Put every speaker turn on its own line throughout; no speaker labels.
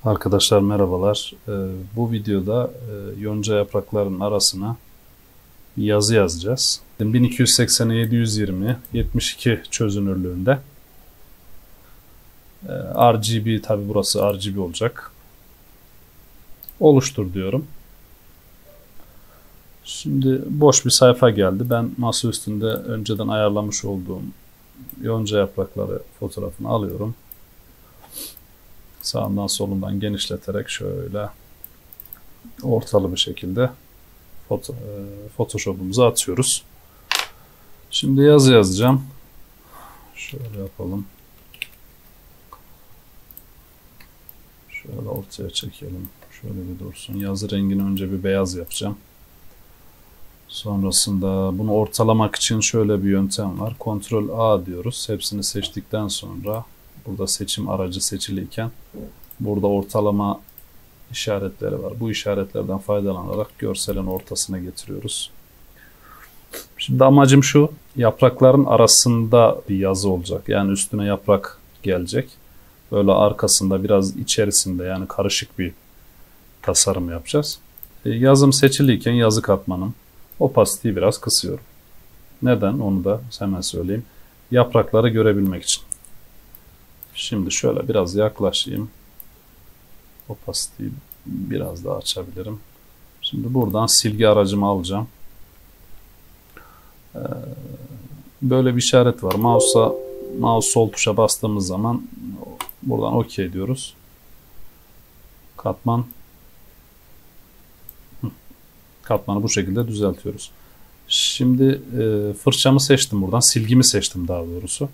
Arkadaşlar merhabalar. Bu videoda yonca yapraklarının arasına bir yazı yazacağız. 1280'e 720 72 çözünürlüğünde. RGB, tabi burası RGB olacak. Oluştur diyorum. Şimdi boş bir sayfa geldi. Ben masa üstünde önceden ayarlamış olduğum yonca yaprakları fotoğrafını alıyorum. Sağından solundan genişleterek şöyle ortalı bir şekilde Photoshop'umuza atıyoruz. Şimdi yazı yazacağım. Şöyle yapalım. Şöyle ortaya çekelim. Şöyle bir dursun. Yazı rengini önce bir beyaz yapacağım. Sonrasında bunu ortalamak için şöyle bir yöntem var. Ctrl A diyoruz. Hepsini seçtikten sonra burada seçim aracı seçiliyken burada ortalama işaretleri var. Bu işaretlerden faydalanarak görselin ortasına getiriyoruz. Şimdi amacım şu. Yaprakların arasında bir yazı olacak. Yani üstüne yaprak gelecek. Böyle arkasında biraz içerisinde, yani karışık bir tasarım yapacağız. Yazım seçiliyken yazı katmanım opasity'yi biraz kısıyorum. Neden? Onu da hemen söyleyeyim. Yaprakları görebilmek için. Şimdi şöyle biraz yaklaşayım. Opacity'yi biraz daha açabilirim. Şimdi buradan silgi aracımı alacağım. Böyle bir işaret var. Mouse sol tuşa bastığımız zaman buradan OK diyoruz. Katmanı bu şekilde düzeltiyoruz. Şimdi fırçamı seçtim buradan. Silgimi seçtim daha doğrusu.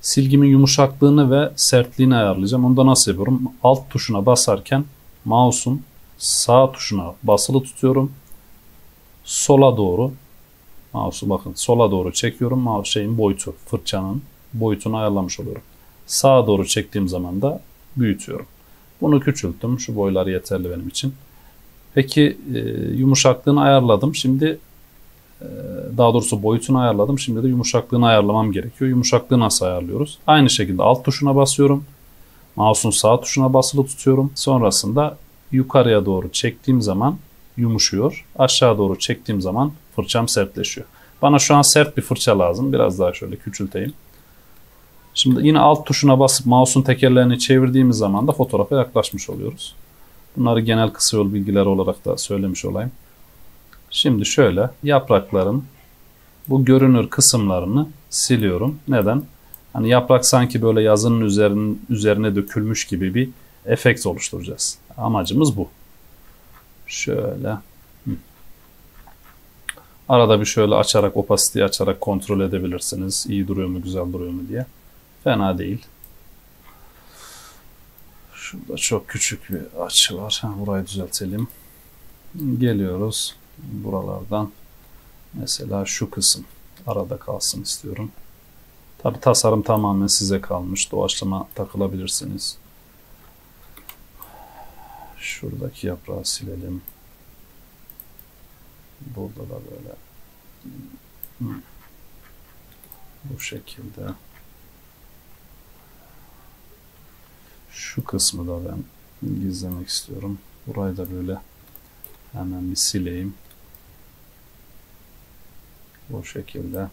Silgimin yumuşaklığını ve sertliğini ayarlayacağım. Onu da nasıl yapıyorum? Alt tuşuna basarken mouse'un sağ tuşuna basılı tutuyorum. Sola doğru mouse'u bakın sola doğru çekiyorum. Fırçanın boyutunu ayarlamış oluyorum. Sağa doğru çektiğim zaman da büyütüyorum. Bunu küçülttüm. Şu boylar yeterli benim için. Peki yumuşaklığını ayarladım. Şimdi daha doğrusu boyutunu ayarladım. Şimdi de yumuşaklığını ayarlamam gerekiyor. Yumuşaklığı nasıl ayarlıyoruz? Aynı şekilde alt tuşuna basıyorum. Mouse'un sağ tuşuna basılı tutuyorum. Sonrasında yukarıya doğru çektiğim zaman yumuşuyor. Aşağı doğru çektiğim zaman fırçam sertleşiyor. Bana şu an sert bir fırça lazım. Biraz daha şöyle küçülteyim. Şimdi yine alt tuşuna basıp mouse'un tekerlerini çevirdiğimiz zaman da fotoğrafa yaklaşmış oluyoruz. Bunları genel kısa yol bilgileri olarak da söylemiş olayım. Şimdi şöyle yaprakların bu görünür kısımlarını siliyorum. Neden? Hani yaprak sanki böyle yazının üzerine dökülmüş gibi bir efekt oluşturacağız. Amacımız bu. Şöyle. Arada bir şöyle açarak, opasity'yi açarak kontrol edebilirsiniz. İyi duruyor mu, güzel duruyor mu diye. Fena değil. Şurada çok küçük bir açı var. Burayı düzeltelim. Geliyoruz. Buralardan mesela şu kısım arada kalsın istiyorum. Tabi tasarım tamamen size kalmış. Doğaçlama takılabilirsiniz. Şuradaki yaprağı silelim. Burada da böyle bu şekilde. Şu kısmı da ben gizlemek istiyorum. Burayı da böyle hemen bir sileyim. Bu şekilde.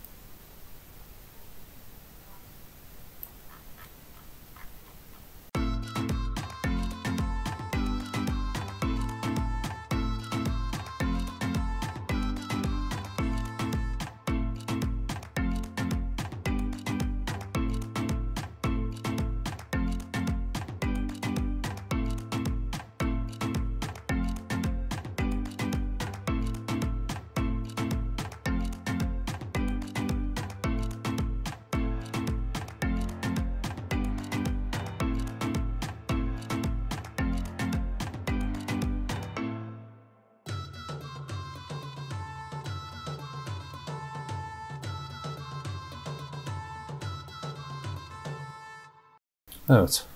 Evet.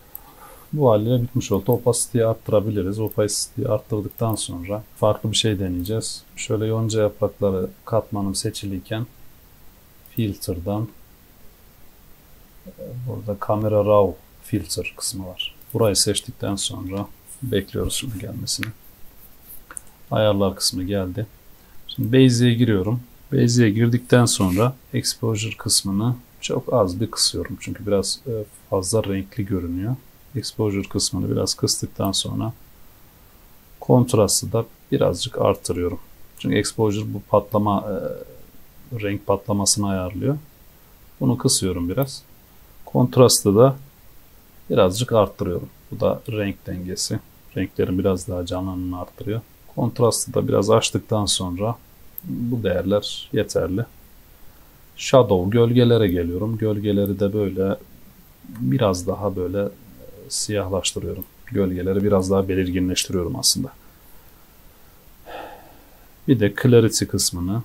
Bu haliyle bitmiş oldu. Opacity'yi arttırabiliriz. Opacity'yi arttırdıktan sonra farklı bir şey deneyeceğiz. Şöyle yonca yaprakları katmanım seçiliyken filter'dan burada Camera Raw filter kısmı var. Burayı seçtikten sonra bekliyoruz şimdi gelmesini. Ayarlar kısmı geldi. Şimdi Bezier'e giriyorum. Bezier'e girdikten sonra Exposure kısmını çok az bir kısıyorum. Çünkü biraz fazla renkli görünüyor. Exposure kısmını biraz kıstıktan sonra kontrastı da birazcık artırıyorum. Çünkü Exposure bu renk patlamasını ayarlıyor. Bunu kısıyorum biraz. Kontrastı da birazcık arttırıyorum. Bu da renk dengesi. Renklerin biraz daha canlılığını arttırıyor. Kontrastı da biraz açtıktan sonra bu değerler yeterli. Shadow, gölgelere geliyorum. Gölgeleri de böyle biraz daha böyle siyahlaştırıyorum. Gölgeleri biraz daha belirginleştiriyorum aslında. Bir de clarity kısmını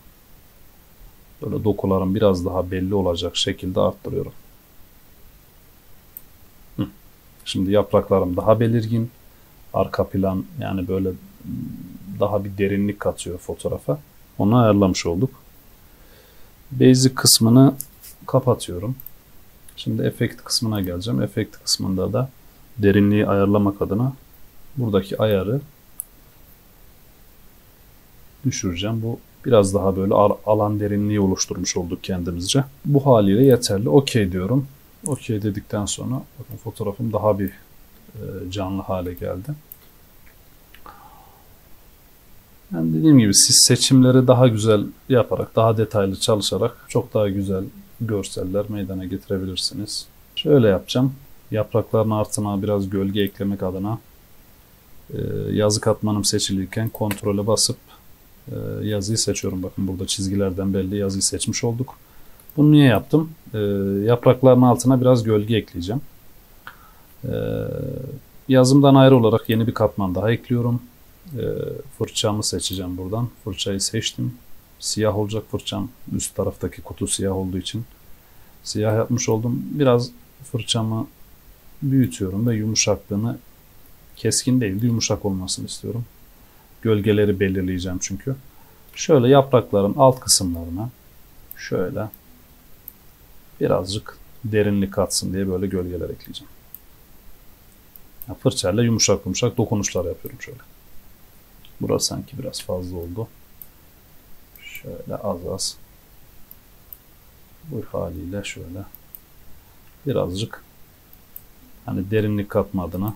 böyle dokuların biraz daha belli olacak şekilde arttırıyorum. Şimdi yapraklarım daha belirgin. Arka plan yani böyle daha bir derinlik katıyor fotoğrafa. Onu ayarlamış olduk. Basic kısmını kapatıyorum. Şimdi efekt kısmına geleceğim. Efekt kısmında da derinliği ayarlamak adına buradaki ayarı düşüreceğim. Bu biraz daha böyle alan derinliği oluşturmuş olduk kendimizce. Bu haliyle yeterli. OK diyorum. OK dedikten sonra bakın fotoğrafım daha bir canlı hale geldi. Yani dediğim gibi siz seçimleri daha güzel yaparak, daha detaylı çalışarak çok daha güzel görseller meydana getirebilirsiniz. Şöyle yapacağım. Yaprakların altına biraz gölge eklemek adına yazı katmanım seçilirken kontrole basıp yazıyı seçiyorum. Bakın burada çizgilerden belli yazıyı seçmiş olduk. Bunu niye yaptım? Yaprakların altına biraz gölge ekleyeceğim. Yazımdan ayrı olarak yeni bir katman daha ekliyorum. Fırçamı seçeceğim buradan. Fırçayı seçtim. Siyah olacak fırçam. Üst taraftaki kutu siyah olduğu için siyah yapmış oldum. Biraz fırçamı büyütüyorum ve yumuşaklığını keskin değil de yumuşak olmasını istiyorum. Gölgeleri belirleyeceğim çünkü. Şöyle yaprakların alt kısımlarına şöyle birazcık derinlik katsın diye böyle gölgeler ekleyeceğim. Fırçayla yumuşak yumuşak dokunuşlar yapıyorum şöyle. Burası sanki biraz fazla oldu. Şöyle az az. Bu haliyle şöyle birazcık hani derinlik katma adına.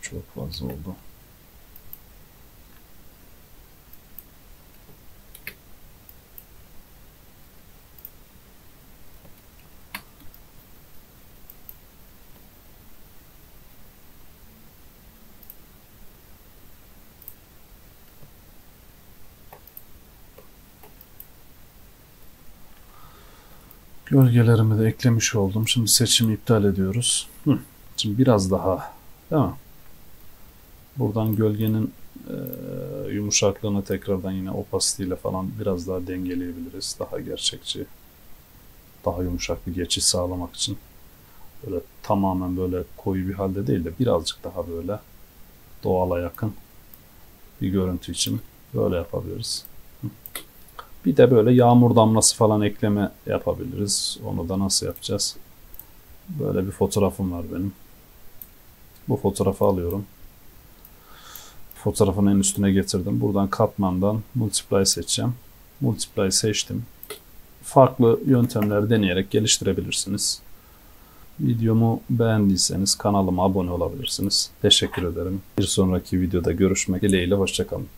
Çok fazla oldu. Gölgelerimi de eklemiş oldum. Şimdi seçimi iptal ediyoruz. Şimdi biraz daha, değil mi? Buradan gölgenin yumuşaklığını tekrardan yine opacity ile falan biraz daha dengeleyebiliriz. Daha gerçekçi, daha yumuşak bir geçiş sağlamak için. Böyle tamamen böyle koyu bir halde değil de birazcık daha böyle doğala yakın bir görüntü için böyle yapabiliriz. Bir de böyle yağmur damlası falan ekleme yapabiliriz. Onu da nasıl yapacağız? Böyle bir fotoğrafım var benim. Bu fotoğrafı alıyorum. Fotoğrafın en üstüne getirdim. Buradan katmandan Multiply seçeceğim. Multiply seçtim. Farklı yöntemler deneyerek geliştirebilirsiniz. Videomu beğendiyseniz kanalıma abone olabilirsiniz. Teşekkür ederim. Bir sonraki videoda görüşmek dileğiyle. Hoşça kalın.